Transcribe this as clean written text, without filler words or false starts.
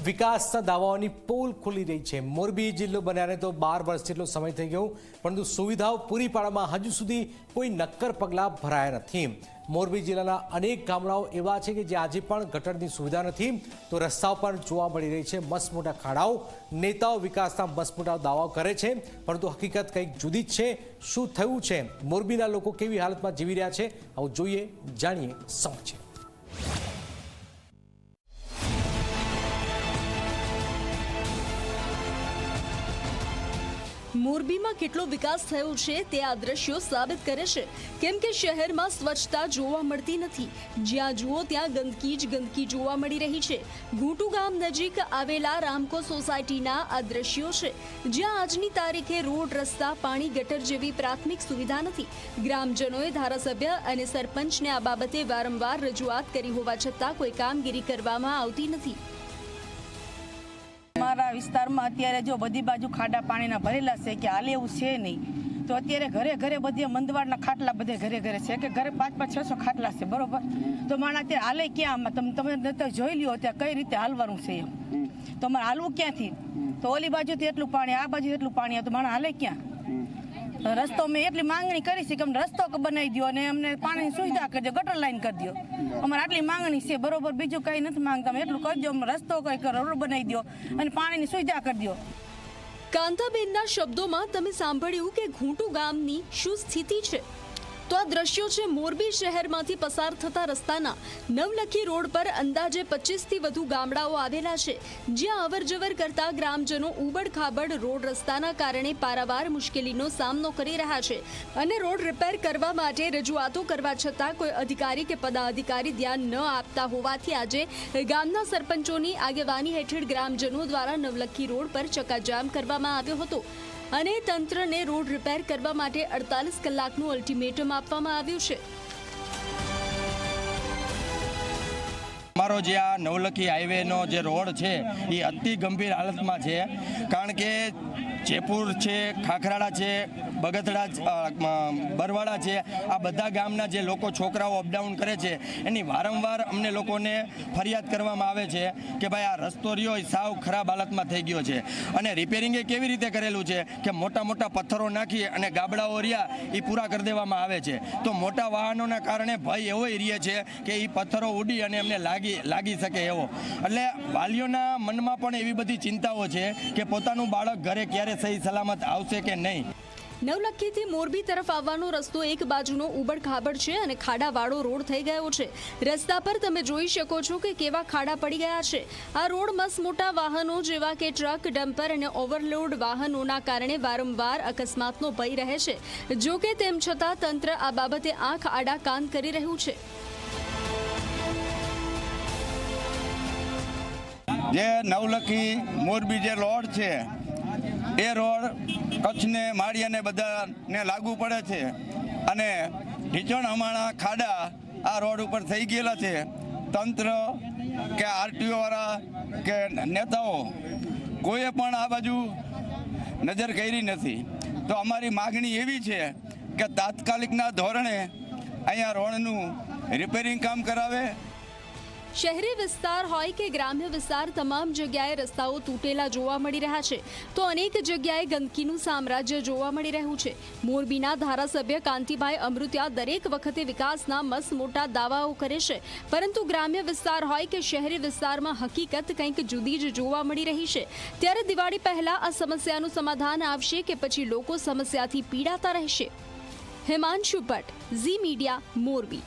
વિકાસના દાવાઓની પોલ ખુલી રહી છે। મોરબી જિલ્લો બન્યાને તો 12 વર્ષ જેટલો સમય થઈ ગયો, પરંતુ સુવિધાઓ પૂરી પાડવામાં હજુ સુધી કોઈ નક્કર પગલાં ભરાયા નથી। મોરબી જિલ્લાના અનેક ગામડાઓ એવા છે કે જે આજે પણ ગટરની સુવિધા નથી, તો રસ્તાઓ પર જોવા મળી રહી છે મસ્ત મોટા ખાડાઓ। નેતાઓ વિકાસના મસ્ત મોટા દાવાઓ કરે છે, પરંતુ હકીકત કંઈક જુદી જ છે। શું થયું છે, મોરબીના લોકો કેવી હાલતમાં જીવી રહ્યા છે, આવું જોઈએ, જાણીએ, સમજીએ। મોરબીમાં કેટલો વિકાસ થયો છે તે આ દ્રશ્યો સાબિત કરે છે, કેમ કે શહેરમાં સ્વચ્છતા જોવા મળતી નથી। જ્યાં જુઓ ત્યાં ગંદકી જ ગંદકી જોવા મળી રહી છે। ઘૂંટુ ગામ નજીક આવેલા રામકો સોસાયટીના આ દ્રશ્યો છે, જ્યાં આજની તારીખે રોડ, રસ્તા, પાણી, ગટર જેવી પ્રાથમિક સુવિધા નથી। ગ્રામજનોએ ધારાસભ્ય અને સરપંચને આ બાબતે વારંવાર રજૂઆત કરી હોવા છતાં કોઈ કામગીરી કરવામાં આવતી નથી। અમારા વિસ્તારમાં અત્યારે જો બધી બાજુ ખાડા પાણીના ભરેલા છે કે હાલે એવું છે નહીં, તો અત્યારે ઘરે ઘરે બધે મંદવાડના ખાટલા બધે ઘરે ઘરે છે કે ઘરે 500-600 ખાટલા છે, બરોબર। તો માણસ અત્યારે હાલે ક્યાં? તમે જોઈ લ્યો ત્યાં કઈ રીતે હાલવાનું છે એમ, તો અમારે હાલવું ક્યાંથી? તો ઓલી બાજુથી એટલું પાણી, આ બાજુ એટલું પાણી, તો માણસ હાલે ક્યાં? રસ્તો મેં એટલી માંગણી કરી છે કે અમને રસ્તો બનાવી દો અને અમને પાણીની સુવિધા કરી દો, ગટર લાઈન કરી દો। અમારે આટલી માંગણી છે, બરોબર, બીજું કંઈ નથી માંગતા, એટલું કરી દો, અમને રસ્તો કંઈ રોડ બનાવી દો અને પાણીની સુવિધા કરી દો। કાંતાબેનના શબ્દોમાં તમે સાંભળ્યું કે ઘૂંટુ ગામની શું સ્થિતિ છે। તો આ દ્રશ્યો છે મોરબી શહેરમાંથી પસાર થતા રસ્તાના। નવલખી રોડ પર અંદાજે 25થી વધુ ગામડાઓ આવેલા છે, જ્યાં અવરજવર કરતા ગ્રામજનો ઉબડ-ખાબડ રોડ રસ્તાના કારણે પારાવાર મુશ્કેલીનો સામનો કરી રહ્યા છે અને રોડ રિપેર કરવા માટે રજૂઆતો કરવા છતાં કોઈ અધિકારી કે પદાધિકારી ધ્યાન ન આપતા હોવાથી આજે ગામના સરપંચોની આગેવાની હેઠળ ગ્રામજનો દ્વારા નવલખી રોડ પર ચક્કાજામ કરવામાં આવ્યો હતો અને તંત્રને રોડ રિપેર કરવા માટે 48 કલાકનું અલ્ટિમેટમ આપવામાં આવ્યું છે। અમારો જે આ નવલખી હાઈવેનો જે રોડ છે એ અતિ ગંભીર હાલતમાં છે, કારણ કે જયપુર છે, ખાખરાળા છે, બગથડા, બરવાડા છે, આ બધા ગામના જે લોકો છોકરાઓ અપડાઉન કરે છે એની વારંવાર અમને લોકોને ફરિયાદ કરવામાં આવે છે કે ભાઈ આ રસ્તો રહ્યો એ સાવ ખરાબ હાલતમાં થઈ ગયો છે અને રિપેરિંગ એ કેવી રીતે કરેલું છે કે મોટા મોટા પથ્થરો નાખી અને ગાબડાઓ રહ્યા એ પૂરા કરી દેવામાં આવે છે। તો મોટા વાહનોના કારણે ભય એવો રહે છે કે એ પથ્થરો ઉડી અને એમને લાગી શકે એવો, એટલે વાલીઓના મનમાં પણ એવી બધી ચિંતાઓ છે કે પોતાનું બાળક ઘરે ક્યારે સહી સલામત આવશે કે નહીં। નવલખીથી મોરબી તરફ આવવાનો રસ્તો એક બાજુનો ઉબડ-ખાબડ છે અને ખાડાવાળો રોડ થઈ ગયો છે। રસ્તા પર તમે જોઈ શકો છો કે કેવા ખાડા પડી ગયા છે। આ રોડ મસ્ત મોટા વાહનો જેવા કે ટ્રક, ડમ્પર અને ઓવરલોડ વાહનોના કારણે વારંવાર અકસ્માતનો ભય રહે છે। જો કે તેમ છતાં તંત્ર આ બાબતે આંખ આડા કાન કરી રહ્યું છે। જે નવલખી મોરબી જે રોડ છે એ રોડ કચ્છને, માળિયાને બધાને લાગુ પડે છે અને ઢીચણ હમાણા ખાડા આ રોડ ઉપર થઈ ગયેલા છે। તંત્ર કે આરટીઓ વાળા કે નેતાઓ કોઈએ પણ આ બાજુ નજર કરી નથી। તો અમારી માગણી એવી છે કે તાત્કાલિકના ધોરણે અહીંયા રોડનું રિપેરિંગ કામ કરાવે। શહેરી વિસ્તાર હોય કે ગ્રામ્ય વિસ્તાર, તમામ જગ્યાએ રસ્તાઓ તૂટેલા જોવા મળી રહ્યા છે, તો અનેક જગ્યાએ ગંદકીનું સામ્રાજ્ય જોવા મળી રહ્યું છે। મોરબીના ધારાસભ્ય કાંતિભાઈ અમૃતિયા દરેક વખતે વિકાસના મસ્ત મોટા દાવાઓ કરે છે, પરંતુ ગ્રામ્ય વિસ્તાર હોય કે શહેરી વિસ્તારમાં હકીકત કંઈક જુદી જ જોવા મળી રહી છે। ત્યારે દિવાળી પહેલા આ સમસ્યાનું સમાધાન આવશે કે પછી લોકો સમસ્યાથી પીડાતા રહેશે? હિમાંશુ ભટ્ટ, ઝી મીડિયા, મોરબી।